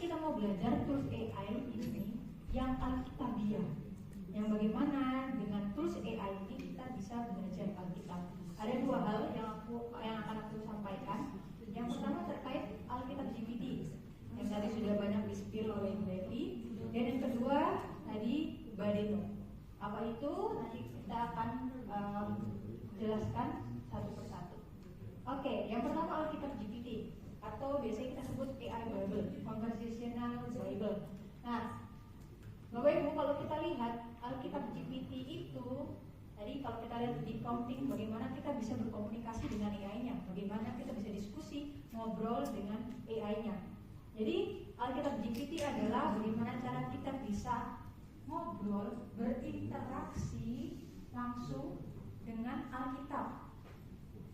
kita mau belajar tools AI ini yang alkitabiah, yang bagaimana dengan tools AI ini kita bisa belajar Alkitab. Ada dua hal yang akan aku sampaikan. Yang pertama terkait Alkitab GPT yang tadi sudah banyak di-spill oleh Bu Devi, dan yang kedua tadi Badeno. Apa itu? Nanti kita akan jelaskan satu persatu. Oke, yang pertama Alkitab GPT atau biasanya kita sebut AI Bible, Conversational Bible. Nah, Bapak Ibu, kalau kita lihat Alkitab GPT itu tadi, kalau kita lihat di prompting, bagaimana kita bisa berkomunikasi dengan AI-nya, bagaimana kita bisa diskusi, ngobrol dengan AI-nya. Jadi Alkitab GPT adalah bagaimana cara kita bisa ngobrol, berinteraksi langsung dengan Alkitab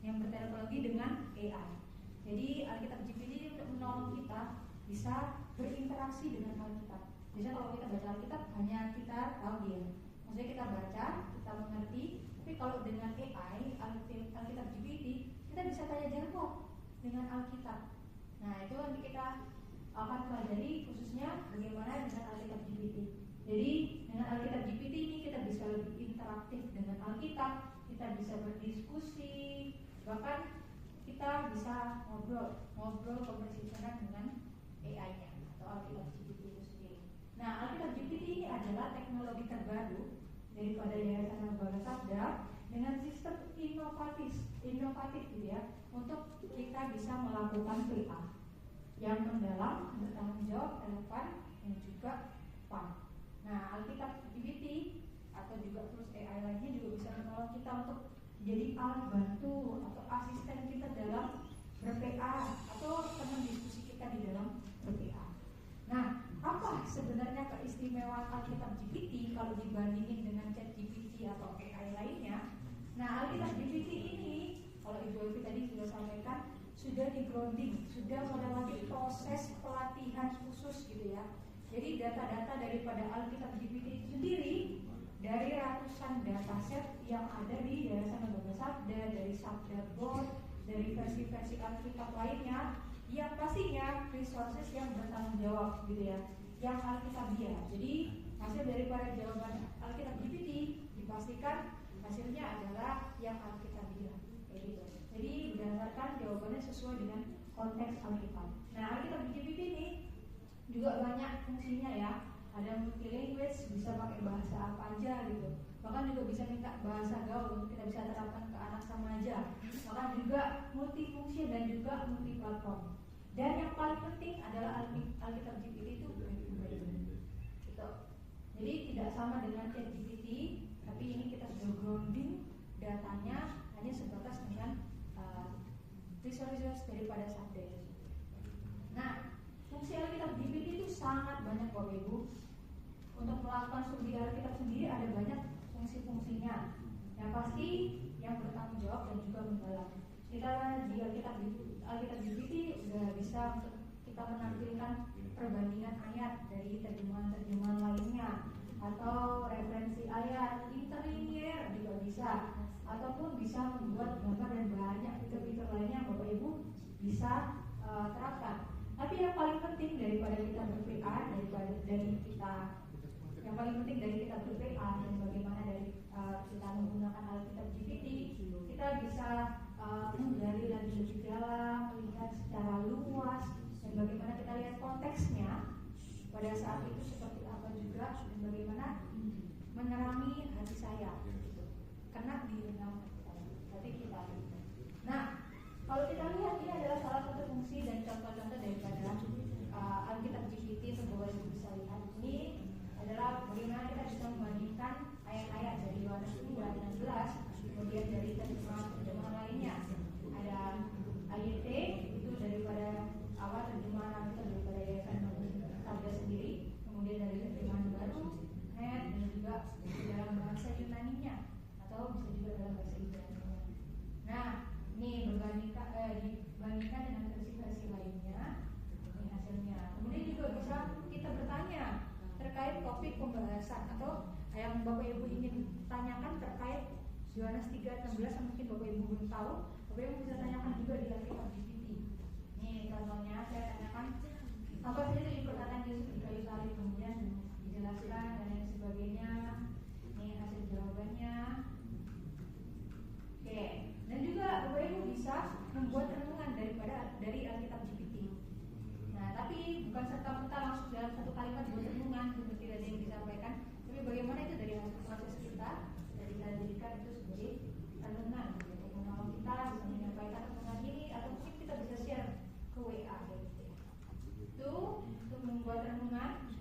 yang berteknologi dengan AI. Jadi Alkitab GPT untuk menolong kita bisa berinteraksi dengan Alkitab. Biasanya kalau kita baca Alkitab hanya kita tahu dia, maksudnya kita baca, kita mengerti. Tapi kalau dengan AI, Alkitab GPT, kita bisa tanya jawab dengan Alkitab. Nah, itu nanti kita akan pelajari khususnya bagaimana dengan Alkitab GPT. Jadi dengan Alkitab GPT ini kita bisa lebih interaktif dengan Alkitab, kita bisa berdiskusi, bahkan kita bisa ngobrol konversasional dengan AI-nya atau Alkitab GPT itu sendiri. Nah, Alkitab GPT ini adalah teknologi terbaru daripada Yayasan Lembaga Sabda dengan sistem inovatif gitu ya, untuk kita bisa melakukan PA yang mendalam, bertanggung jawab, relevan, dan juga fun. Nah, Alkitab GPT atau juga tools AI lainnya juga bisa menolong kita untuk jadi alat bantu atau asisten kita dalam ber-PA atau teman diskusi kita di dalam ber-PA. Nah, apa sebenarnya keistimewaan Alkitab GPT kalau dibandingin dengan ChatGPT atau AI lainnya? Nah, Alkitab GPT ini, kalau Ibu Evi tadi sudah sampaikan, sudah di grounding, sudah melewati proses pelatihan khusus gitu ya. Jadi data-data daripada Alkitab GPT itu sendiri dari ratusan dataset yang ada di Yayasan Lembaga Sabda, dari Sabda Board, dari versi-versi Alkitab lainnya, yang pastinya resources yang bertanggung jawab gitu ya, yang Alkitabiah. Jadi hasil daripada jawaban Alkitab GPT dipastikan hasilnya adalah yang Alkitabiah. Gitu. Jadi berdasarkan jawabannya sesuai dengan konteks Alkitab. Nah, Alkitab GPT ini juga banyak fungsinya ya. Ada multi language, bisa pakai bahasa apa aja gitu. Bahkan juga bisa minta bahasa gaul, kita bisa terapkan ke anak remaja. Bahkan juga multifungsi dan juga multi platform. Dan yang paling penting adalah Alkitab GPT itu gitu. Jadi tidak sama dengan ChatGPT, tapi ini kita sudah grounding datanya hanya sebatas dengan resources daripada Sabda itu. Nah, fungsi Alkitab GPT itu sangat banyak Bapak Ibu. Untuk melakukan studi Alkitab sendiri ada banyak fungsi-fungsinya. Yang pasti yang bertanggung jawab dan juga mendalam. Kita di Alkitab GPT sudah bisa untuk kita menampilkan perbandingan ayat dari terjemahan-terjemahan lainnya, atau referensi ayat interlinear juga bisa, ataupun bisa membuat gambar dan banyak fitur-fitur lainnya Bapak Ibu bisa terapkan. Tapi yang paling penting daripada kita ber-PA, yang paling penting dari kita ber-PA dan bagaimana dari kita menggunakan Alkitab GPT, kita bisa menggali lagi lebih dalam, melihat secara luas, dan bagaimana kita lihat konteksnya pada saat itu seperti apa juga, dan bagaimana menerangi hati saya gitu. Kena di dalam hati saya, hati kita. Nah, kalau kita lihat ini adalah salah satu fungsi dan contoh-contoh daripada Alkitab GPT yang Bapak Ibu bisa lihat. Ini adalah bagaimana kita bisa membandingkan ayat-ayat dari Yohanes 2:16, kemudian dari terjemahan lainnya. Ada AYT, itu daripada terjemahan kita daripada Yayasan Sabda sendiri, kemudian dari terjemahan baru, dan juga dalam bahasa Yunaninya atau bisa juga dalam bahasa Ibrani. Nah, ini dibandingkan dengan versi-versi lainnya, ini hasilnya. Kemudian juga bisa kita bertanya terkait topik pembahasan atau yang Bapak Ibu ingin tanyakan terkait Yohanes 3:16 yang mungkin Bapak Ibu belum tahu, Bapak Ibu bisa tanyakan juga di Alkitab GPT. Nih contohnya saya tanyakan apa saja itu bisa membuat renungan dari Alkitab GPT. Nah, tapi bukan serta-merta langsung dalam satu kalimat buat renungan seperti tadi yang disampaikan, tapi bagaimana itu dari hasil proses kita dan kita jadikan itu sebagai renungan untuk menolong kita bisa menyampaikan renungan ini, atau mungkin kita bisa share ke WA gitu ya. Itu untuk membuat renungan.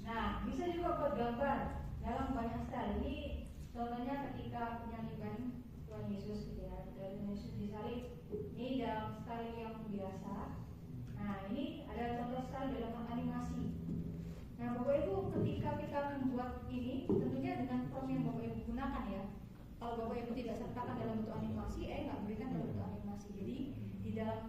Nah, bisa juga buat gambar dalam banyak style. Ini contohnya ketika penyanyian Tuhan Yesus gitu ya, Tuhan Yesus disalib. Ini dalam style yang biasa. Nah, ini ada contoh style dalam animasi. Nah, Bapak Ibu ketika kita membuat ini tentunya dengan prompt yang Bapak Ibu gunakan ya. Kalau Bapak Ibu tidak sertakan dalam bentuk animasi, nggak berikan dalam bentuk animasi. Jadi di dalam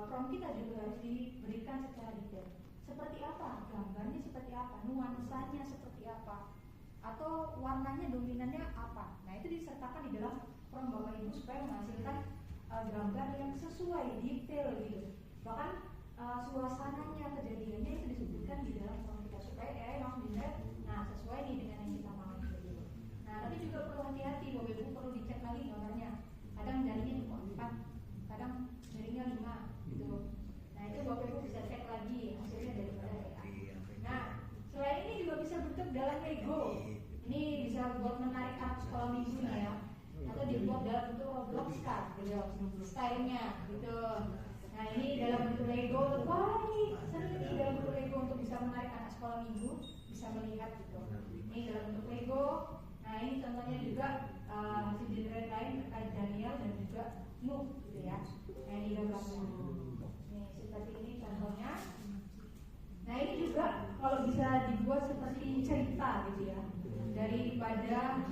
prompt kita juga harus diberikan secara detail. Seperti apa gambarnya, seperti apa nuansanya, seperti apa, atau warnanya dominannya apa. Nah, itu disertakan di dalam prompt Bapak Ibu supaya menghasilkan gambar yang sesuai, detail gitu. Bahkan suasananya, kejadiannya itu disebutkan di dalam prompt kita supaya AI langsung dilihat. Nah, sesuai nih dengan yang kita mau gitu. Nah, tapi juga perlu hati-hati, Bapak Ibu perlu dicek lagi gambarnya. Kadang jarinya cuma 4, kadang jarinya 5 gitu. Nah, itu Bapak Ibu bisa cek lagi hasilnya daripada AI. Nah, selain ini juga bisa bentuk dalam Lego. Ini bisa buat menarik anak sekolah minggunya ya, atau dibuat dalam bentuk Roblox card gitu, stylenya gitu. Nah, ini dalam bentuk Lego. Wah, ini seru nih dalam bentuk Lego untuk bisa menarik anak sekolah minggu bisa melihat gitu. Ini dalam bentuk Lego. Nah, ini contohnya juga hasil generasi lain terkait Daniel dan juga Nuh gitu ya. Nah, ini gambarnya. Nih, seperti ini contohnya. Nah, ini juga kalau bisa dibuat seperti cerita gitu ya, daripada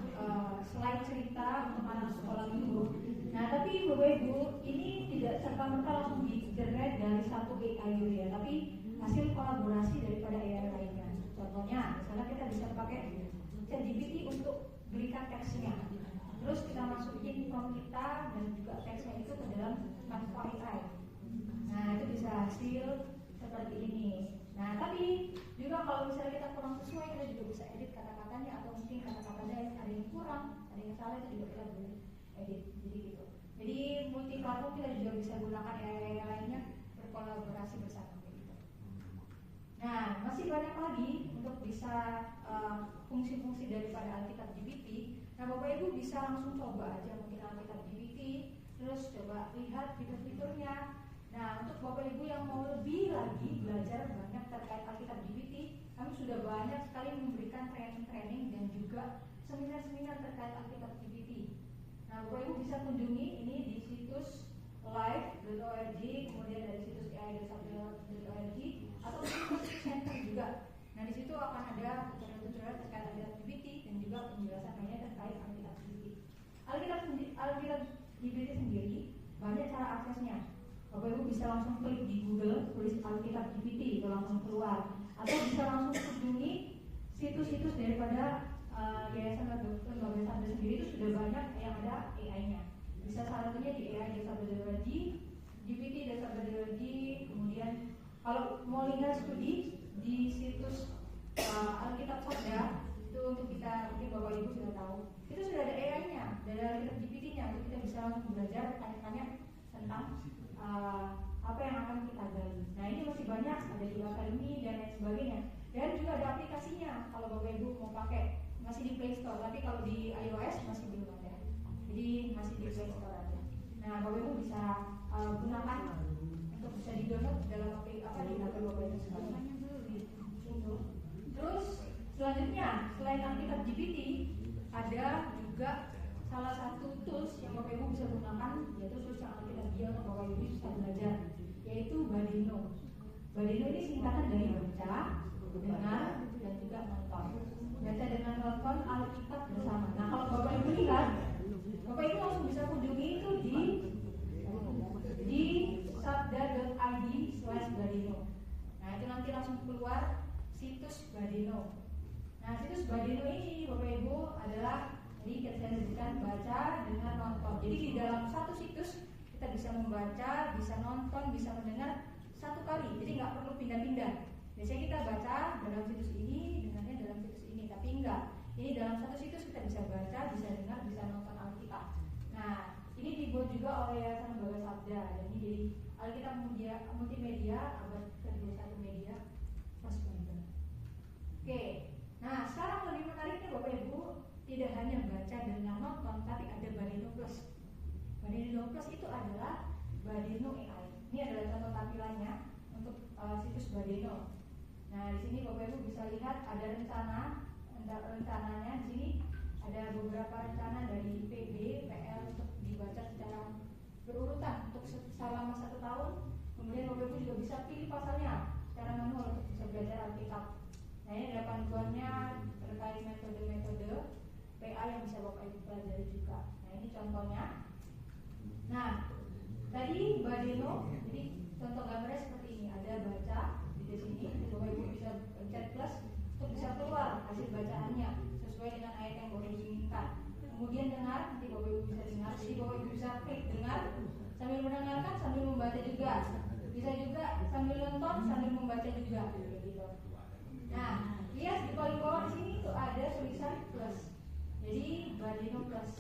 slide cerita untuk anak sekolah minggu. Nah, tapi Bapak Ibu ini tidak serta-merta langsung di-generate dari satu AI gitu ya, tapi hasil kolaborasi daripada AI lainnya. Contohnya, misalnya kita bisa pakai ChatGPT untuk berikan teksnya, terus kita masukin prompt kita dan juga teksnya itu ke dalam Canva AI. Nah, itu bisa hasil seperti ini. Nah, tapi juga kalau misalnya kita kurang sesuai, kita juga bisa edit kata-katanya, atau mungkin kata-katanya ada yang kurang, ada yang salah, itu juga kita boleh edit. Jadi gitu. Jadi multi platform kita juga bisa gunakan AI lainnya berkolaborasi bersama gitu. Nah, masih banyak lagi untuk bisa fungsi-fungsi daripada Alkitab GPT. Nah, Bapak Ibu bisa langsung coba aja mungkin Alkitab GPT, terus coba lihat fitur-fiturnya. Nah, untuk Bapak Ibu yang mau lebih lagi belajar banyak terkait Alkitab GPT, kami sudah banyak sekali memberikan training-training dan juga seminar-seminar terkait Alkitab GPT. Nah, Bapak Ibu bisa kunjungi ini di situs live.org, kemudian dari situs ai.org, atau di situs center juga. Nah, di situ akan ada tutorial-tutorial terkait Alkitab GPT dan juga penjelasan lainnya terkait Alkitab GPT. Alkitab GPT sendiri banyak cara aksesnya. Bapak Ibu bisa langsung klik di Google, tulis Alkitab GPT, itu langsung keluar. Atau bisa langsung kunjungi situs-situs daripada Yayasan Lembaga Sabda sendiri, itu sudah banyak yang ada AI-nya. Bisa salah satunya di ai.sabda.org, GPT.sabda.org, kemudian kalau mau lihat studi di situs Alkitab Sabda, itu untuk kita, mungkin Bapak Ibu sudah tahu, itu sudah ada AI-nya, ada Alkitab GPT-nya, untuk kita bisa langsung belajar tanya-tanya tentang apa yang akan kita gali. Nah, ini masih banyak, ada di Akademi dan lain sebagainya. Dan juga ada aplikasinya kalau Bapak Ibu mau pakai, masih di Play Store, tapi kalau di iOS masih belum ada. Jadi masih di Play Store aja. Nah, Bapak Ibu bisa gunakan untuk bisa di-download dalam di HP Bapak Ibu semuanya. Terus selanjutnya, selain Alkitab GPT, ada juga salah satu tools yang Bapak Ibu bisa gunakan, yaitu tools yang Alkitab dia untuk Bapak Ibu bisa belajar, yaitu Badeno. Badeno ini singkatan dari baca, dengar, dan juga nonton. Baca dengan nonton Alkitab bersama. Nah, kalau Bapak Ibu lihat, Bapak Ibu langsung bisa kunjungi itu di sabda.id/Badeno. Nah, itu nanti langsung keluar situs Badeno. Nah, situs Badeno ini Bapak Ibu adalah, jadi saya sebutkan baca dengan nonton. Jadi di dalam satu situs kita bisa membaca, bisa nonton, bisa mendengar satu kali. Jadi nggak perlu pindah-pindah. Biasanya kita baca dalam situs ini, dengarnya dalam situs ini, tapi enggak. Ini dalam satu situs kita bisa baca, bisa dengar, bisa nonton Alkitab. Nah, ini di juga oleh Yayasan Lembaga Sabda. Dan ini jadi Alkitab Multimedia abad ke-21 media plus Bible. Oke, nah sekarang lebih menariknya Bapak Ibu, tidak hanya baca dan nonton, tapi ada Badino Plus. Badino Plus itu adalah Badino AI. Ini adalah contoh tampilannya untuk situs Badino. Nah, di sini Bapak Ibu bisa lihat ada rencananya. Di sini ada beberapa rencana dari PB, PL untuk dibaca secara berurutan untuk selama 1 tahun. Kemudian Bapak Ibu juga bisa pilih pasalnya secara manual untuk bisa belajar Alkitab. Nah, ini ada panduannya terkait metode-metode PA yang bisa Bapak Ibu pelajari juga. Nah, ini contohnya. Nah, tadi Badino, jadi contoh gambarnya seperti ini. Ada baca di sini, Bapak Ibu bisa pencet plus untuk bisa keluar hasil bacaannya sesuai dengan ayat yang Bapak Ibu inginkan. Kemudian dengar, nanti Bapak Ibu bisa dengar. Jadi Bapak Ibu bisa klik dengar sambil mendengarkan sambil membaca juga. Bisa juga sambil nonton sambil membaca juga. Gitu. Nah, lihat di paling bawah di sini itu ada tulisan plus. Jadi Badino Plus.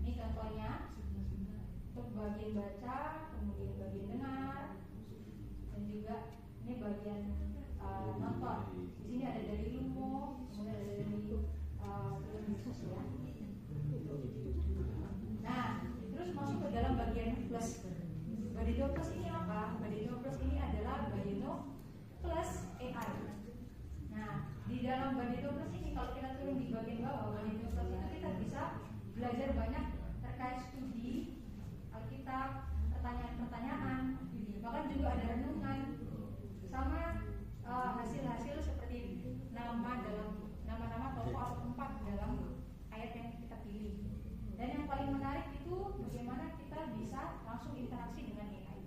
Ini contohnya untuk bagian baca, kemudian bagian dengar, dan juga ini bagian nonton. Di sini ada dari Lumo, kemudian ada dari film khusus ya. Nah, terus masuk ke dalam bagian plus. Badino Plus ini apa? Badino Plus ini adalah Badino Plus AI. Nah, di dalam Badino Plus ini kalau kita turun di bagian bawah Badino Plus itu kita bisa belajar banyak terkait studi Alkitab, pertanyaan-pertanyaan, bahkan juga ada renungan sama hasil-hasil seperti nama-nama tokoh atau tempat dalam ayat yang kita pilih. Dan yang paling menarik itu bagaimana kita bisa langsung interaksi dengan AI.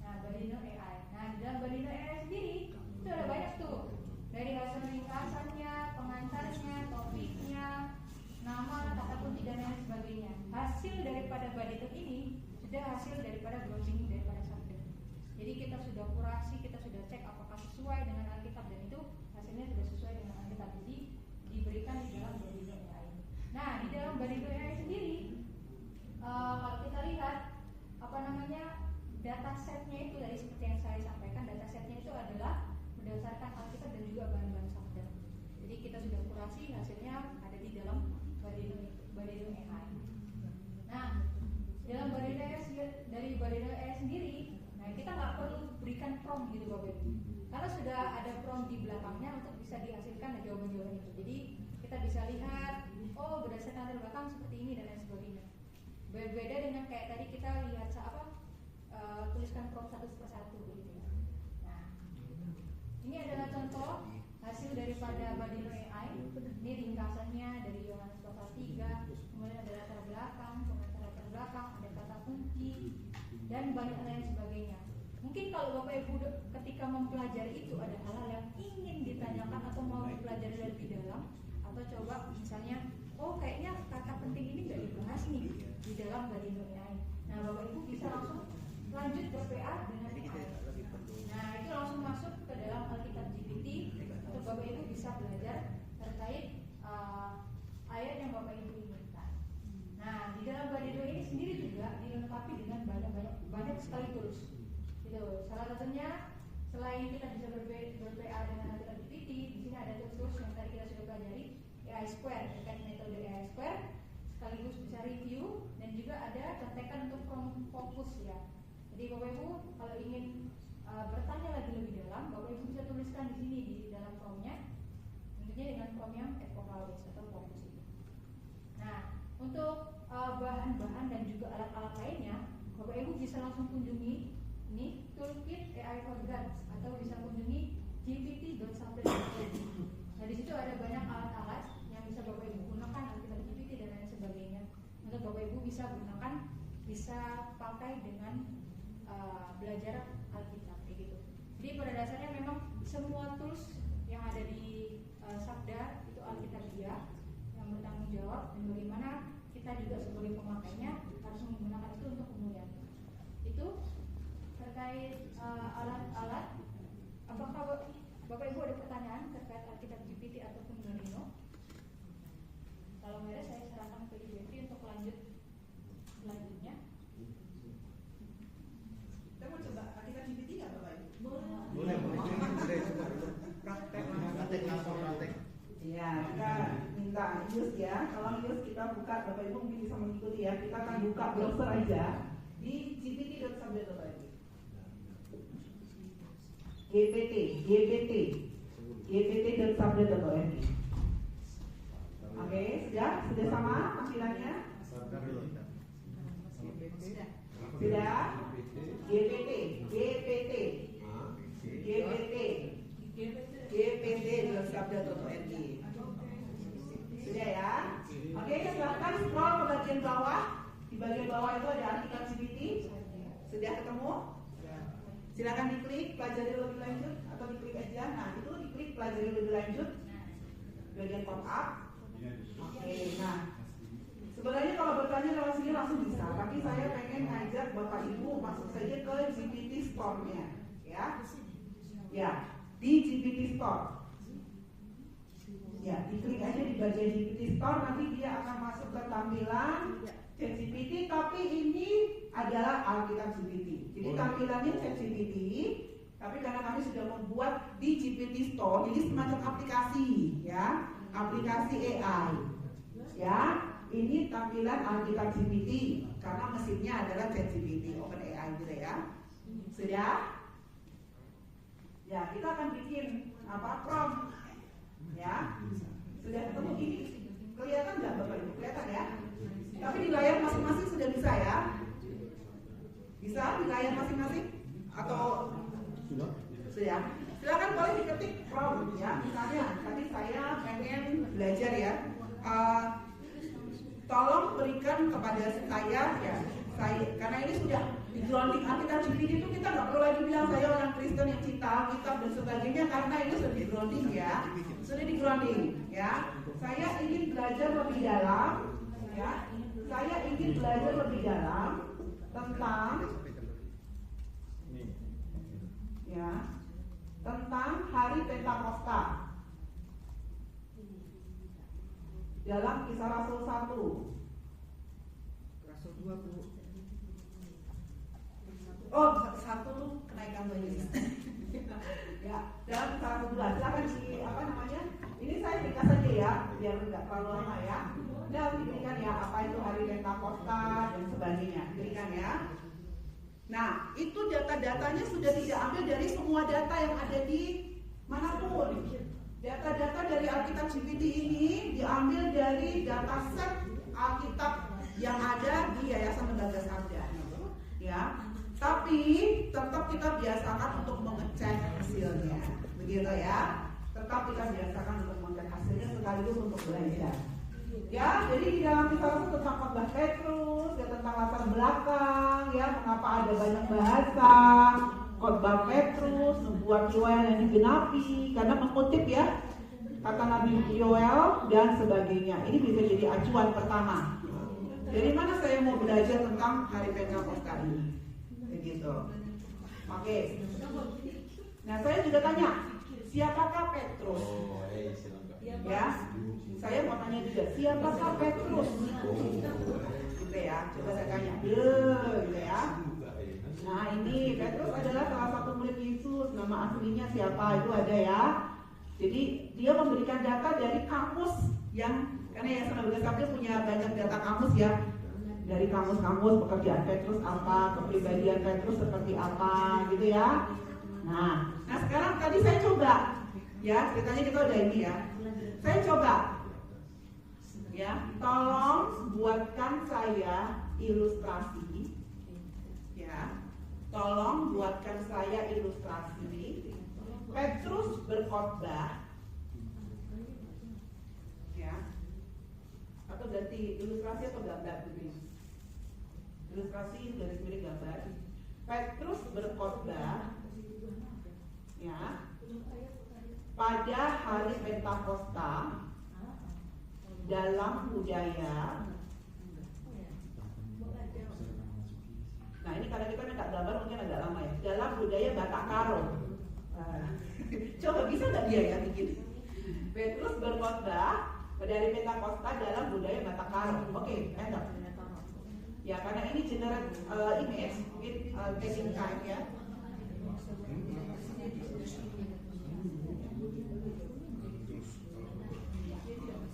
Nah, Badino AI. Nah, di dalam Badino AI sendiri itu ada banyak tuh. Dari hasil ringkasannya, pengantarnya, topiknya, nama, kata kunci dan lain sebagainya. Hasil daripada Badino ini sudah hasil daripada browsing daripada Sabda. Jadi kita sudah kurasi, kita sudah cek apakah sesuai dengan Alkitab, dan itu hasilnya sudah sesuai dengan Alkitab. Jadi diberikan di dalam Badino AI. Nah, di dalam Badino AI sendiri, kalau kita lihat datasetnya itu tadi seperti yang saya sampaikan, datasetnya itu adalah berdasarkan Alkitab dan juga bahan-bahan Sabda. Jadi kita sudah kurasi, hasilnya ada di dalam Badino AI. Nah, dalam Badino AI dari Badino AI sendiri, nah kita nggak perlu berikan prompt gitu Bapak Ibu, karena sudah ada prompt di belakangnya untuk bisa dihasilkan jawaban-jawaban itu. Jadi kita bisa lihat, oh berdasarkan latar belakang seperti ini dan lain sebagainya. Berbeda dengan kayak tadi kita lihat tuliskan prompt satu persatu gitu. Nah, ini adalah contoh hasil daripada Badino AI. Ini ringkasannya dari Yohanes pasal 3, kemudian ada latar belakang, pengantar latar belakang, ada kata kunci, dan banyak lain sebagainya. Mungkin kalau Bapak Ibu ketika mempelajari itu ada hal-hal yang ingin ditanyakan atau mau dipelajari lebih dalam, atau coba misalnya, oh kayaknya kata penting ini nggak dibahas nih di dalam Badino AI. Nah, Bapak Ibu bisa langsung lanjut ke PA dengan AI. Nah, itu langsung masuk ke dalam Alkitab GPT untuk Bapak Ibu bisa belajar terkait ayat yang Bapak Ibu inginkan. Nah, di dalam Badino ini sendiri juga dilengkapi dengan banyak sekali tools. Gitu. Salah satunya selain kita bisa ber-PA dengan Alkitab GPT, di sini ada tools yang tadi kita sudah pelajari, AI Square, terkait metode AI Square, sekaligus bisa review, dan juga ada contekan untuk prompt fokus ya. Jadi Bapak Ibu kalau ingin bertanya lagi lebih dalam, Bapak Ibu bisa tuliskan di sini di dalam prompt-nya, tentunya dengan prompt yang vokalis atau fokus itu. Nah, untuk bahan-bahan dan juga alat-alat lainnya, Bapak Ibu bisa langsung kunjungi ini Toolkit AI for Guns, atau bisa kunjungi gpt.sabda.com. Nah, di situ ada banyak alat-alat yang bisa Bapak Ibu gunakan, Alkitab GPT dan lain sebagainya. Untuk Bapak Ibu bisa gunakan, bisa pakai dengan belajar Alkitab kayak gitu. Jadi pada dasarnya memang semua tools yang ada di Sabda itu Alkitab dia yang bertanggung jawab, dan bagaimana kita juga sebagai pemakainya harus menggunakan itu untuk kemudian. Itu terkait alat-alat. Apakah Bapak Ibu ada pertanyaan terkait Alkitab GPT ataupun Badino? Kalau nggak ada, saya serahkan ke Ibu Evi untuk lanjut selanjutnya. Bapak Ibu mungkin bisa mengikuti ya. Kita akan buka browser aja di gpt.sabda.org. gpt.sabda.org. Oke, sudah sama tampilannya? Sudah? gpt.sabda.org. Sudah ya? Oke, silahkan scroll ke bagian bawah. Di bagian bawah itu ada artikel GPT. Sudah ketemu? Silakan diklik pelajari lebih lanjut atau diklik aja. Nah, itu diklik pelajari lebih lanjut. Bagian pop up. Oke, nah sebenarnya kalau bertanya lewat sini langsung bisa, tapi saya pengen ngajak Bapak Ibu masuk saja ke GPT Store-nya, ya. Ya, di GPT Store. Ya, diklik aja di bagian GPT Store, nanti dia akan masuk ke tampilan ChatGPT, tapi ini adalah Alkitab GPT. Jadi tampilannya ChatGPT, tapi karena kami sudah membuat di GPT Store, ini semacam aplikasi, ya, aplikasi AI, ya. Ini tampilan Alkitab GPT karena mesinnya adalah ChatGPT, OpenAI gitu ya. Sudah? Ya, kita akan bikin prompt, ya. Sudah ketemu ini? Kelihatan nggak Bapak Ibu? Kelihatan ya? Tapi di layar masing-masing sudah bisa ya? Bisa di layar masing-masing? Atau sudah? Silakan boleh diketik prompt ya. Misalnya tadi saya pengen belajar ya. Tolong berikan kepada saya ya. Karena ini sudah di grounding Alkitab GPT itu kita nggak perlu lagi bilang saya orang Kristen yang cinta Alkitab dan sebagainya karena ini sudah di grounding ya. Sudah di grounding ya. Saya ingin belajar lebih dalam ya. Saya ingin belajar lebih dalam tentang ya, tentang hari Pentakosta dalam Kisah Rasul 1. Rasul 2 Bu. Oh, 1 kenaikan Tuhan Yesus. Ya, dalam Kisah Rasul 2. Silakan di Ini saya ringkas saja ya, biar tidak terlalu lama ya. Dan diberikan ya apa itu hari Pentakosta dan sebagainya. Diberikan ya. Nah, itu data-datanya sudah tidak ambil dari semua data yang ada di manapun. Data-data dari Alkitab GPT ini diambil dari dataset Alkitab yang ada di Yayasan Lembaga Sabda. Ya, tapi tetap kita biasakan untuk mengecek hasilnya, begitu ya. Tetap kita biasakan untuk mengecek hasilnya sekaligus untuk belajar. Ya, jadi di dalam Kisah Rasul tentang khotbah Petrus, ya tentang latar belakang, ya mengapa ada banyak bahasa khotbah Petrus, membuat Yoel yang digenapi, karena mengutip ya kata Nabi Yoel dan sebagainya. Ini bisa jadi acuan pertama. Dari mana saya mau belajar tentang hari Pentakosta ini? Begitu. Oke. Nah, saya juga tanya, siapakah Petrus? Ya, saya mau tanya juga, siapakah Petrus? Gitu ya, coba saya tanya, gitu ya. Nah, ini Petrus adalah salah satu murid Yesus. Nama aslinya siapa itu ada ya. Jadi dia memberikan data dari kamus yang, karena Yayasan Lembaga Sabda punya banyak data kamus ya. Dari kamus-kamus pekerjaan Petrus apa, kepribadian Petrus seperti apa, gitu ya. Nah sekarang tadi saya coba, ya ceritanya kita udah ini ya. Saya coba, ya tolong buatkan saya ilustrasi, ya. Tolong buatkan saya ilustrasi Petrus berkhotbah, ya. Atau ganti ilustrasi atau gambar begini. Ilustrasi garis miring gambar. Petrus berkhotbah, ya, pada hari Pentakosta dalam budaya. Nah ini karena kita minta gambar mungkin agak lama ya. Dalam budaya Batak Karo. Coba bisa nggak dia ya bikin? Petrus berkhotbah pada hari Pentakosta dalam budaya Batak Karo. Oke, enak. Ya karena ini generate image, mungkin taking time ya.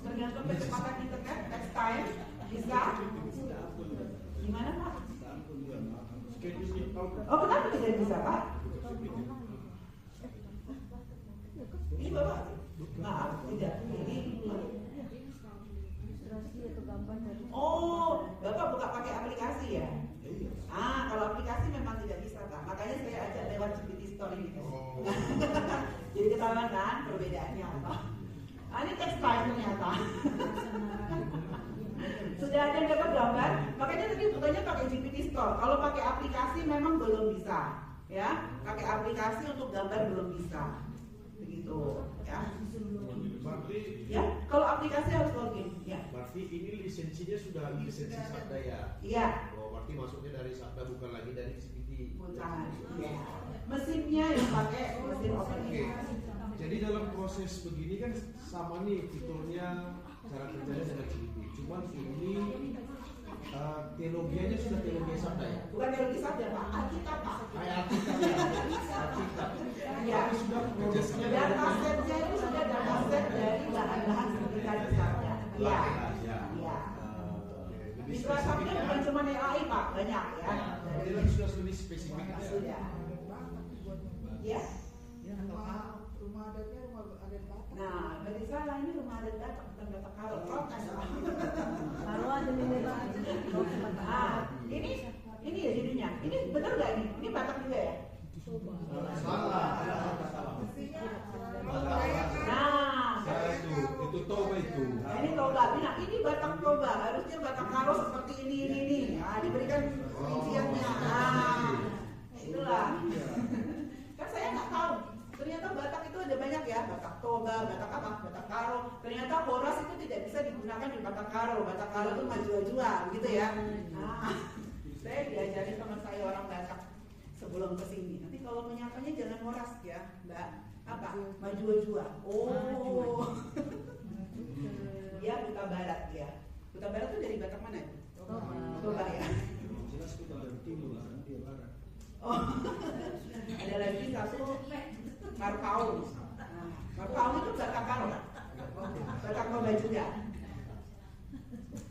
Tergantung kecepatan internet, text time bisa Oh, kenapa tidak bisa, Pak? Ini Bapak? Maaf, tidak. Ini oh, Bapak buka pakai aplikasi ya? Kalau aplikasi memang tidak bisa, Pak. Makanya saya ajak lewat GPT Store ini. Jadi ketahuan kan perbedaannya apa? Ini text file ternyata. Sudah ada yang dapat gambar? Makanya tadi bukanya pakai GPT Store. Kalau pakai aplikasi memang belum bisa, ya. Pakai aplikasi untuk gambar belum bisa, begitu, ya. Berarti, Ya, kalau aplikasi harus login, ya. berarti ini lisensinya sudah lisensi Sabda ya? Iya. Oh, berarti masuknya dari Sabda bukan lagi dari GPT. Bukan, ya. Mesinnya yang pakai mesin OpenAI. Jadi dalam proses begini kan sama nih fiturnya, cara kerjanya dengan GPT. Cuman ini teknologianya sudah teknologi Sabda ya? Bukan teknologi saja, Pak. Alkitab, Pak. Alkitab ya? Alkitab. Ya. Tapi sudah prosesnya Data setnya itu sudah data set dari bahan-bahan sertifikat Sabda. Iya. ya. Iya. Lebih Di Sabda bukan cuma AI, Pak. Banyak ya. Jadi sudah lebih spesifik ya? Sudah. Ya. Rumah adatnya rumah adat Batak. Nah, berarti salah ini rumah adat Batak bukan Batak Karo. Protes. Kalau ada mineral Ini ya jadinya. Ini benar nggak ini? Ini Batak juga ya? Salah. Nah, Itu toba itu. nah, ini toba. Nah, ini Batak toba. Harusnya Batak Karo seperti ini. Nah, diberikan rinciannya. Nah, itulah. Kan saya nggak tahu. Ternyata Batak itu ada banyak ya. Batak toba, Batak apa? Batak Karo. Ternyata Horas itu tidak bisa digunakan di Batak Karo. Batak Karo itu maju-maju, gitu ya. Nah, saya diajarin teman saya orang Batak sebelum kesini. Nanti kalau menyapanya jangan Horas ya, Mbak. Apa? Maju-maju. Oh. Dia Kuta Barat ya. Kuta Barat itu dari Batak mana itu? Toba ya. Jelas kita dari timur lah, dia barat. Oh. Ada lagi satu Marpaung. Nah, Marpaung itu Batak Karo. Batak Toba juga.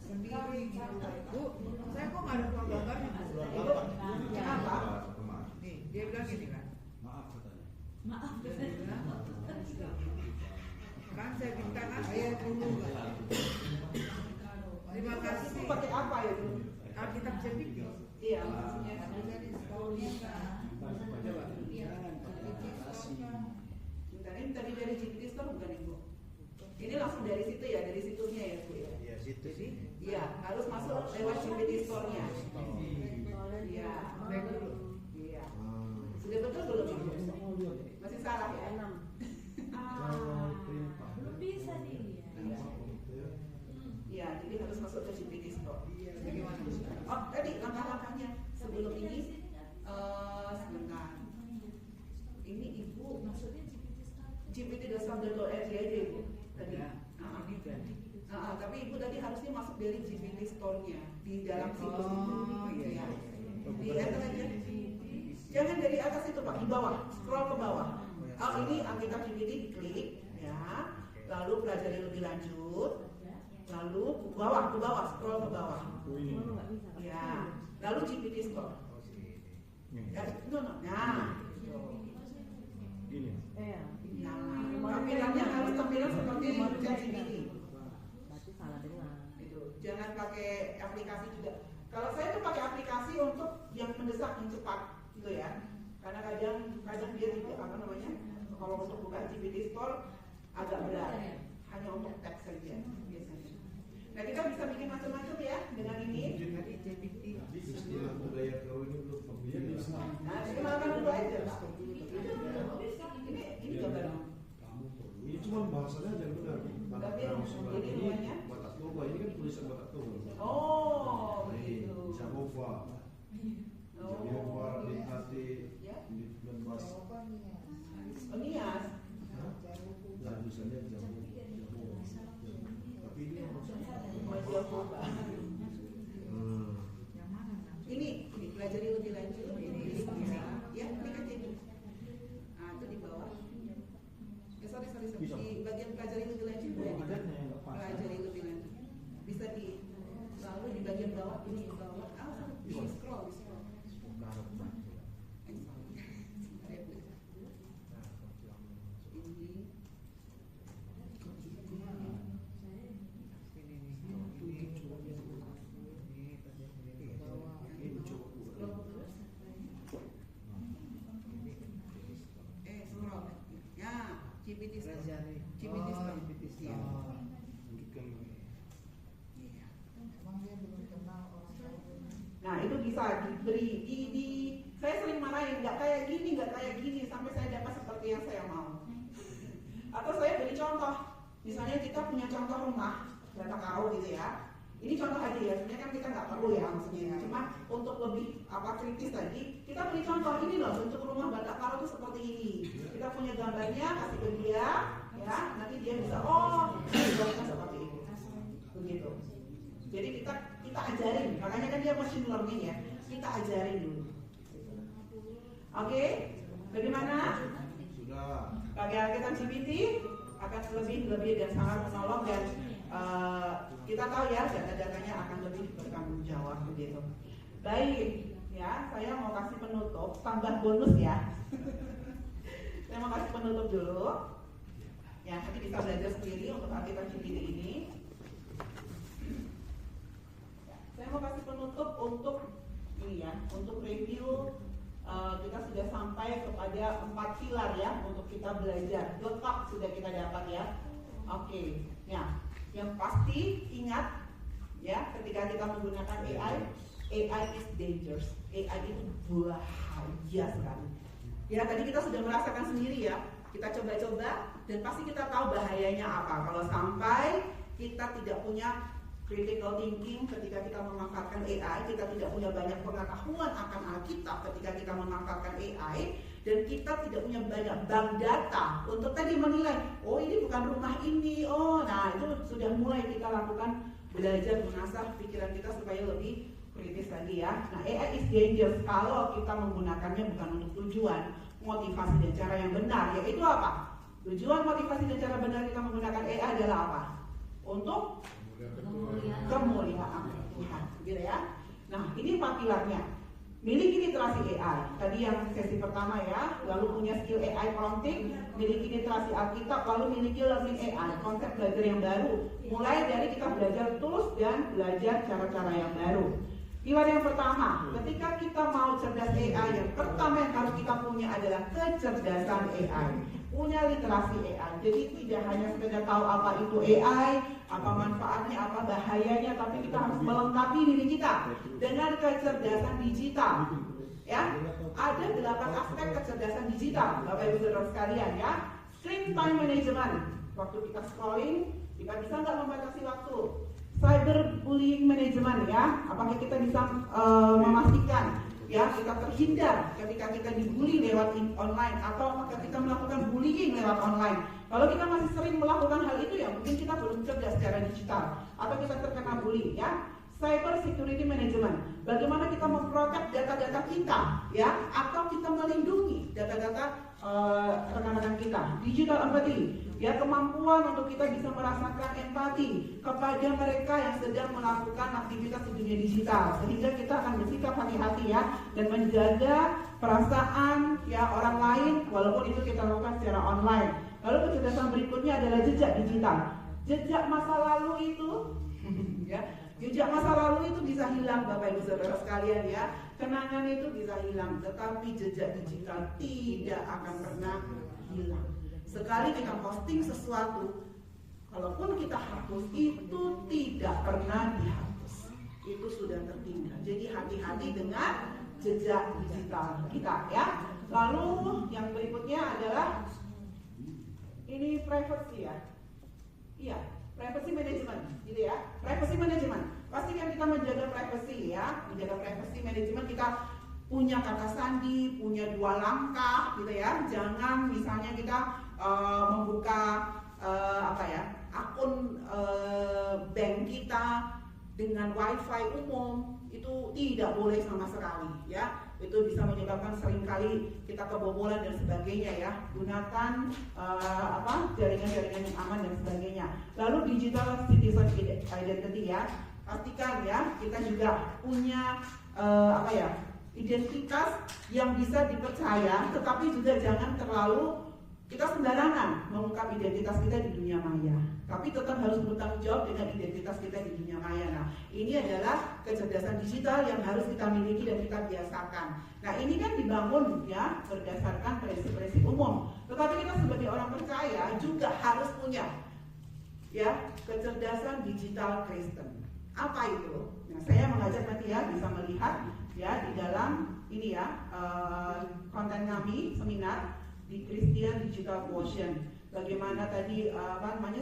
sendiri gitu. Bu, saya kok nggak ada gambarnya Bu? Itu kenapa? Nih, dia bilang gini kan. Maaf katanya. Dia bilang, kan saya minta kan saya dulu kan. Terima kasih. Itu pakai apa ya itu? Alkitab jadi. Iya. Dari sekolah bisa. Coba. Bentar, ini tadi dari GPT Store bukan Ibu? Ini langsung dari situ ya, dari situsnya ya Bu ya? Iya, situ sih. Iya, harus masuk lewat GPT Store-nya. Iya. Baik dulu. Iya. Sudah betul belum Ibu? Masih salah ya? Belum bisa nih. Iya, jadi harus masuk ke GPT Store. Bagaimana? Oh, tadi langkah-langkahnya sebelum ini sebentar. Ini Ibu gpt.sabda.org aja Ibu tadi. Ini ganti. Tapi Ibu tadi harusnya masuk dari GPT Store-nya di dalam situs itu. Oh, iya. Di enter aja. Jangan dari atas itu Pak, di bawah, scroll ke bawah. Oh, ini Alkitab GPT diklik ya. Lalu pelajari lebih lanjut. Lalu ke bawah, scroll ke bawah. Ya. Lalu GPT Store. Ya, no. Nah. Ini. Nah, tampilannya harus tampilan seperti ChatGPT. Itu. Jangan pakai aplikasi juga. Kalau saya tuh pakai aplikasi untuk yang mendesak, yang cepat, gitu ya. Karena kadang dia tidak apa namanya. Kalau untuk buka GPT Store agak berat. Hanya untuk teks saja biasanya. Nah, kita bisa bikin macam-macam ya dengan ini. Tadi GPT. Istilah budaya kau ini belum familiar. Nah, dikenalkan dulu aja Pak. Ini gambar. Ini cuma bahasanya aja benar. Tapi Sebelah ini ini rumahnya? Batak Toba, ini kan tulisan Batak Toba. Oh, Ini begitu. Jehovah. Jehovah DKT Ya. 19. Nias. Nah, tulisannya Jehovah. Tapi ini Jehovah. Yang mana? Ini pelajari lebih lanjut. Ini ya, klik aja itu. Nah, itu di bawah. Sorry. Di bagian pelajari lebih lanjut ya, pelajari lebih lanjut. Bisa di lalu di bagian bawah ini di bawah. Di scroll. diajari. Cibitis, Pak. Cibitis. Iya. Bukan. Iya. Emang dia belum kenal orang tua. Nah itu bisa diberi di saya sering marahin nggak kayak gini sampai saya dapat seperti yang saya mau. Atau saya beri contoh, misalnya kita punya contoh rumah data karo gitu ya. Ini contoh aja ya, sebenarnya kan kita nggak perlu ya maksudnya. Cuma untuk lebih kritis lagi, kita beri contoh ini loh bentuk rumah Batak Karo itu seperti ini. Kita punya gambarnya, kasih ke dia, ya nanti dia bisa dibuatkan seperti ini. Begitu. Jadi kita ajarin, makanya kan dia machine learning ya. Kita ajarin dulu. Oke, bagaimana? Sudah. Pakai Alkitab GPT akan lebih dan sangat menolong dan kita tahu ya data-datanya akan lebih bertanggung jawab begitu. Baik, ya saya mau kasih penutup, tambah bonus ya. Saya mau kasih penutup dulu. Ya nanti bisa belajar sendiri untuk Alkitab GPT ini. Ya, saya mau kasih penutup untuk ini ya, untuk review. Kita sudah sampai kepada 4 pilar ya untuk kita belajar. Lengkap sudah kita dapat ya. Oke, ya. Yang pasti ingat ya, ketika kita menggunakan AI is dangerous. AI itu bahaya sekali. Ya, tadi kita sudah merasakan sendiri ya. Kita coba-coba dan pasti kita tahu bahayanya apa. Kalau sampai kita tidak punya critical thinking ketika kita memanfaatkan AI, kita tidak punya banyak pengetahuan akan Alkitab ketika kita memanfaatkan AI, dan kita tidak punya banyak bank data untuk tadi menilai, oh ini bukan rumah ini, nah itu sudah mulai kita lakukan belajar mengasah pikiran kita supaya lebih kritis lagi ya. Nah AI is dangerous kalau kita menggunakannya bukan untuk tujuan, motivasi dan cara yang benar, yaitu apa? Tujuan, motivasi dan cara benar kita menggunakan AI adalah apa? Untuk kemuliaan Tuhan, gitu ya. Nah, ini 4 pilarnya. Miliki literasi AI. Tadi yang sesi pertama ya, lalu punya skill AI prompting, miliki literasi Alkitab, lalu miliki learning AI, konsep belajar yang baru. Mulai dari kita belajar tools dan belajar cara-cara yang baru. Pilar yang pertama, ketika kita mau cerdas AI, yang pertama yang harus kita punya adalah kecerdasan AI. Punya literasi AI. Jadi tidak hanya sekedar tahu apa itu AI, apa manfaatnya, apa bahayanya, tapi kita harus melengkapi diri kita dengan kecerdasan digital. Ya, ada 8 aspek kecerdasan digital, Bapak Ibu Saudara sekalian ya. Screen time management. Waktu kita scrolling, kita bisa nggak membatasi waktu? Cyberbullying management ya. Apakah kita bisa memastikan ya kita terhindar ketika kita dibully lewat online, atau apakah kita melakukan bullying lewat online? Kalau kita masih sering melakukan hal itu ya mungkin kita belum cerdas secara digital atau kita terkena bully ya. Cyber security management, bagaimana kita memprotek data-data kita ya, atau kita melindungi data-data rekan-rekan kita. Digital empathy, ya kemampuan untuk kita bisa merasakan empati kepada mereka yang sedang melakukan aktivitas di dunia digital, sehingga kita akan bersikap hati-hati ya dan menjaga perasaan ya orang lain walaupun itu kita lakukan secara online. Lalu kecerdasan berikutnya adalah jejak digital. Jejak masa lalu itu ya, jejak masa lalu itu bisa hilang Bapak Ibu Saudara sekalian ya. Kenangan itu bisa hilang, tetapi jejak digital tidak akan pernah hilang. Sekali kita posting sesuatu, kalaupun kita hapus, itu tidak pernah dihapus. Itu sudah tertinggal. Jadi hati-hati dengan jejak digital kita ya. Lalu yang berikutnya adalah ini privacy ya. Iya, privacy management gitu ya. Privacy management. Pastikan kita menjaga privacy ya. Menjaga privacy management, kita punya kata sandi, punya 2 langkah gitu ya. Jangan misalnya kita membuka akun bank kita dengan wifi umum, itu tidak boleh sama sekali ya. Itu bisa menyebabkan seringkali kita kebobolan dan sebagainya ya. Gunakan jaringan-jaringan yang aman dan sebagainya. Lalu digital citizen identity ya. Pastikan ya kita juga punya identitas yang bisa dipercaya, tetapi juga jangan terlalu kita sembarangan mengungkap identitas kita di dunia maya, tapi tetap harus bertanggung jawab dengan identitas kita di dunia maya. Nah, ini adalah kecerdasan digital yang harus kita miliki dan kita biasakan. Nah, ini kan dibangun ya berdasarkan prinsip-prinsip umum. Tetapi kita sebagai orang percaya juga harus punya ya kecerdasan digital Kristen. Apa itu? Nah, saya mengajak nanti ya bisa melihat ya di dalam ini ya konten kami seminar di Christian Digital Quotient. Bagaimana tadi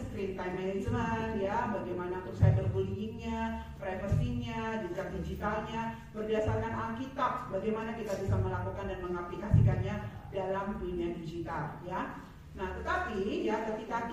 screen time management ya, bagaimana untuk cyberbullying-nya, privacy-nya, jejak digitalnya berdasarkan Alkitab, bagaimana kita bisa melakukan dan mengaplikasikannya dalam dunia digital ya. Nah, tetapi ya ketika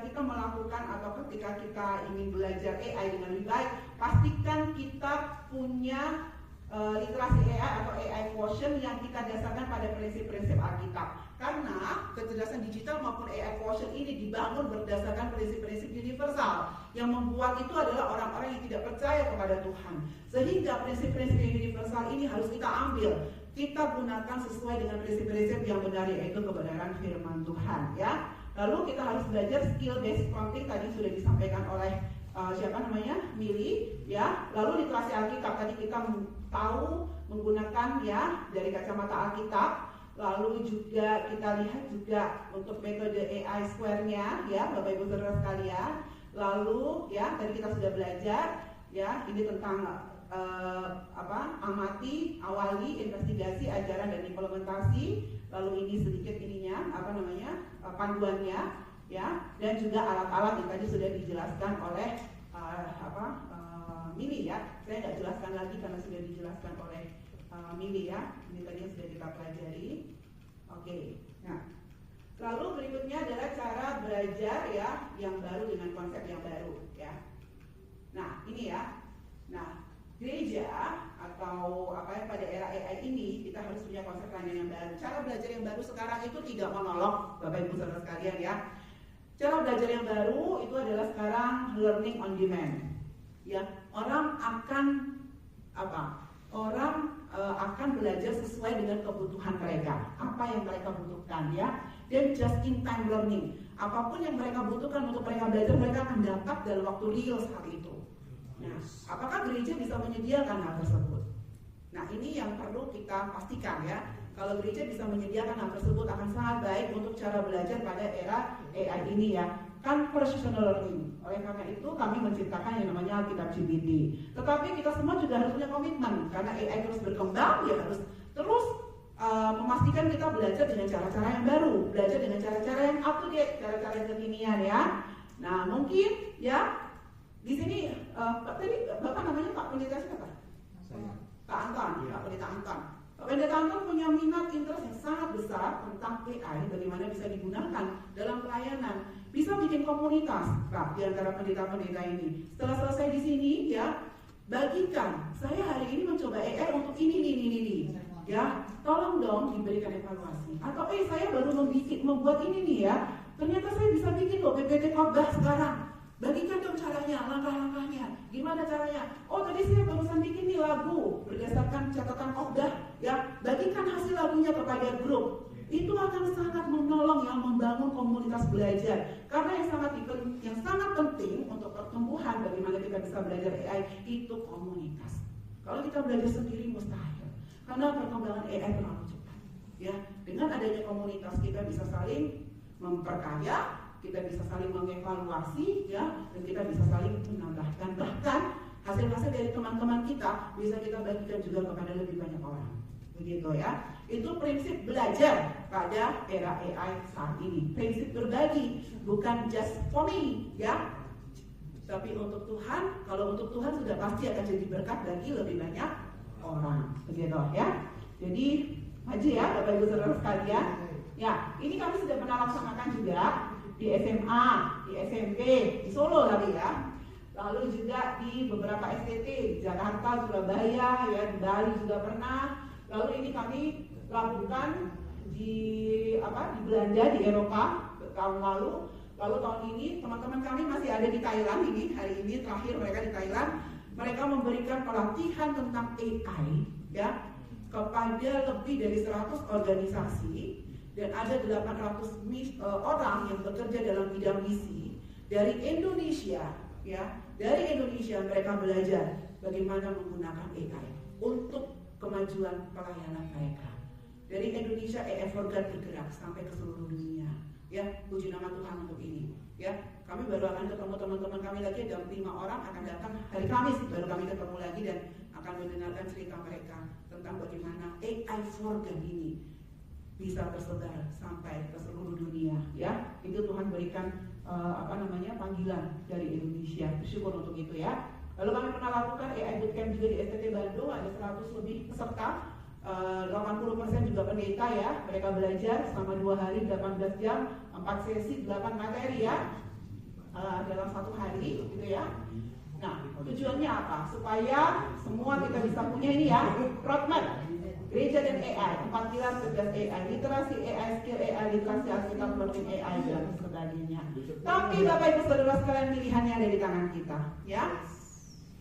kita melakukan atau ketika kita ingin belajar AI dengan lebih baik, pastikan kita punya literasi AI atau AI quotient yang kita dasarkan pada prinsip-prinsip Alkitab. Karena kecerdasan digital maupun AI quotient ini dibangun berdasarkan prinsip-prinsip universal yang membuat itu adalah orang-orang yang tidak percaya kepada Tuhan. Sehingga prinsip-prinsip universal ini harus kita ambil, kita gunakan sesuai dengan prinsip-prinsip yang benar, yaitu kebenaran firman Tuhan ya. Lalu kita harus belajar skill based prompting, tadi sudah disampaikan oleh Mili ya. Lalu literasi Alkitab tadi kita tahu menggunakan ya dari kacamata Alkitab. Lalu juga kita lihat juga untuk metode AI Square-nya ya Bapak Ibu Saudara sekalian. Lalu ya tadi kita sudah belajar ya ini tentang amati, awali, investigasi, ajaran dan implementasi. Lalu ini sedikit panduannya ya, dan juga alat-alat yang tadi sudah dijelaskan oleh Mili ya. Saya nggak jelaskan lagi karena sudah dijelaskan oleh Mili ya. Ini tadi yang sudah kita pelajari. Oke. Nah, lalu berikutnya adalah cara belajar ya yang baru dengan konsep yang baru ya. Nah, ini ya. Nah, gereja atau pada era AI ini kita harus punya konsep pelayanan yang baru. Cara belajar yang baru sekarang itu tidak monolog, Bapak Ibu Saudara sekalian ya. Cara belajar yang baru itu adalah sekarang learning on demand. Ya, orang akan belajar sesuai dengan kebutuhan mereka, apa yang mereka butuhkan ya. Dan just in time learning, apapun yang mereka butuhkan untuk mereka belajar, mereka akan dapat dalam waktu real saat itu. Nah, apakah gereja bisa menyediakan hal tersebut? Nah, ini yang perlu kita pastikan ya. Kalau gereja bisa menyediakan hal tersebut akan sangat baik untuk cara belajar pada era AI ini ya. Kan personal learning. Oleh karena itu kami menciptakan yang namanya Alkitab GPT. Tetapi kita semua juga harus punya komitmen karena AI terus berkembang, ya harus terus memastikan kita belajar dengan cara-cara yang baru, belajar dengan cara-cara yang up to date, cara-cara yang kekinian ya. Nah, mungkin ya di sini tadi Bapak namanya Pak Pendeta siapa? Saya. Pak Anton, Pak Pendeta Anton. Pak Pendeta Anton punya minat interest yang sangat besar tentang AI, bagaimana bisa digunakan dalam pelayanan, bisa bikin komunitas Pak di antara pendeta-pendeta ini. Setelah selesai di sini ya, bagikan. Saya hari ini mencoba AI untuk ini. Ya, tolong dong diberikan evaluasi. Atau saya baru membuat ini nih ya. Ternyata saya bisa bikin loh PPT khotbah sekarang. Bagikan dong caranya, langkah-langkahnya. Gimana caranya? Oh, tadi saya barusan bikin nih lagu berdasarkan catatan khotbah ya. Bagikan hasil lagunya kepada grup. Itu akan sangat menolong yang membangun komunitas belajar. Karena yang sangat penting untuk pertumbuhan bagaimana kita bisa belajar AI itu komunitas. Kalau kita belajar sendiri mustahil. Karena perkembangan AI terlalu cepat. Ya, dengan adanya komunitas kita bisa saling memperkaya, kita bisa saling mengevaluasi, ya, dan kita bisa saling menambahkan. Bahkan hasil-hasil dari teman-teman kita bisa kita bagikan juga kepada lebih banyak orang. Begitu ya. Itu prinsip belajar pada era AI saat ini. Prinsip berbagi, bukan just for me, ya. Tapi untuk Tuhan, kalau untuk Tuhan sudah pasti akan jadi berkat bagi lebih banyak orang. Begitu ya. Jadi maju ya Bapak Ibu Saudara sekalian. Ya, ini kami sudah pernah laksanakan juga di SMA, di SMP, di Solo tadi ya. Lalu juga di beberapa STT, di Jakarta, Surabaya, ya, di Bali juga pernah. Lalu ini kami lakukan di Belanda, di Eropa tahun lalu. Lalu tahun ini teman-teman kami masih ada di Thailand ini. Hari ini terakhir mereka di Thailand. Mereka memberikan pelatihan tentang AI ya kepada lebih dari 100 organisasi dan ada 800 orang yang bekerja dalam bidang misi dari Indonesia, ya, dari Indonesia mereka belajar bagaimana menggunakan AI untuk kemajuan pelayanan mereka. Dari Indonesia EF Organ bergerak sampai ke seluruh dunia. Ya, puji nama Tuhan untuk ini. Ya, kami baru akan ketemu teman-teman kami lagi, ada 5 orang akan datang hari Kamis, baru kami ketemu lagi dan akan mendengarkan cerita mereka tentang bagaimana AI Organ ini bisa tersebar sampai ke seluruh dunia. Ya, itu Tuhan berikan panggilan dari Indonesia. Bersyukur untuk itu ya. Lalu kami pernah lakukan AI Bootcamp juga di STT Bandung, ada 100 lebih peserta. 80% juga pendeta ya, mereka belajar selama 2 hari 18 jam, 4 sesi, 8 materi ya, dalam 1 hari gitu ya. Nah, tujuannya apa? Supaya semua kita bisa punya ini ya, roadmap gereja dan AI, 4 pilar cerdas AI, literasi AI, skill AI, literasi Alkitab, learning AI dan sebagainya. Tapi Bapak Ibu Saudara sekalian, pilihannya ada di tangan kita ya.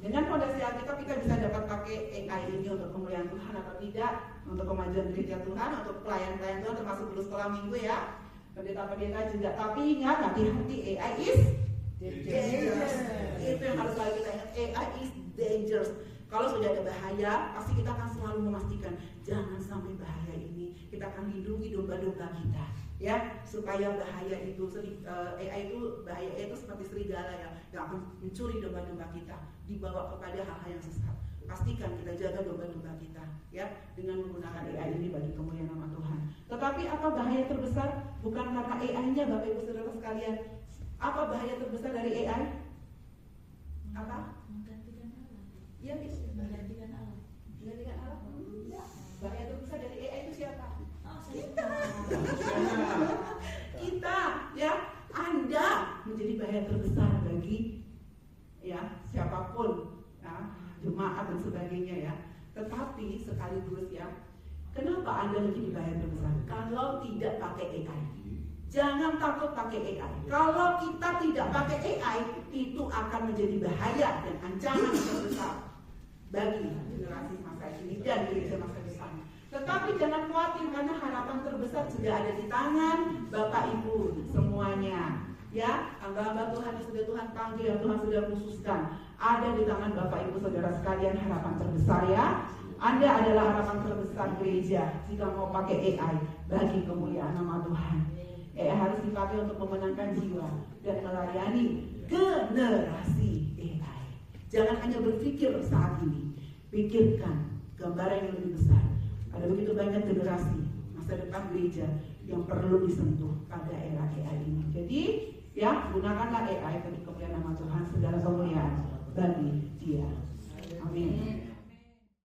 Dengan fondasi Alkitab kita bisa dapat pakai AI ini untuk kemuliaan Tuhan atau tidak, untuk kemajuan gereja Tuhan, untuk pelayan-pelayan Tuhan termasuk dulu sekolah minggu ya, pendeta-pendeta juga. Tapi ingat, hati-hati, AI is dangerous. Itu yang harus selalu kita ingat, AI is dangerous. Kalau sudah ada bahaya, pasti kita akan selalu memastikan jangan sampai bahaya ini. Kita akan lindungi domba-domba kita, ya, supaya bahaya itu AI itu bahaya itu seperti serigala ya, yang akan mencuri domba-domba kita, dibawa kepada hal-hal yang sesat. Pastikan kita jaga domba-domba kita, ya, dengan menggunakan AI ini bagi kemuliaan nama Tuhan. Tetapi apa bahaya terbesar? Bukan karena AI-nya, Bapak Ibu Saudara sekalian. Apa bahaya terbesar dari AI? Apa? Menggantikan Allah. Ya, bisa. Menggantikan Allah. Menggantikan Allah? Enggak. Bahaya terbesar dari AI itu siapa? Kita. Kita, ya, Anda menjadi bahaya terbesar bagi ya siapapun, ya, jemaat dan sebagainya ya. Tetapi sekaligus ya, kenapa Anda menjadi bahaya terbesar? Kalau tidak pakai AI, jangan takut pakai AI. Kalau kita tidak pakai AI, itu akan menjadi bahaya dan ancaman terbesar bagi generasi masa ini dan gereja masa depan. Tetapi jangan khawatir karena harapan terbesar sudah ada di tangan Bapak Ibu semuanya. Ya, hamba-hamba Tuhan yang sudah Tuhan panggil, yang Tuhan sudah khususkan, ada di tangan Bapak Ibu Saudara sekalian harapan terbesar ya. Anda adalah harapan terbesar gereja jika mau pakai AI bagi kemuliaan nama Tuhan. AI harus dipakai untuk memenangkan jiwa dan melayani generasi AI. Jangan hanya berpikir saat ini, pikirkan gambaran yang lebih besar. Ada begitu banyak generasi masa depan gereja yang perlu disentuh pada era AI ini. Jadi, ya, gunakanlah AI bagi kemuliaan nama Tuhan, segala kemuliaan bagi Dia. Amin.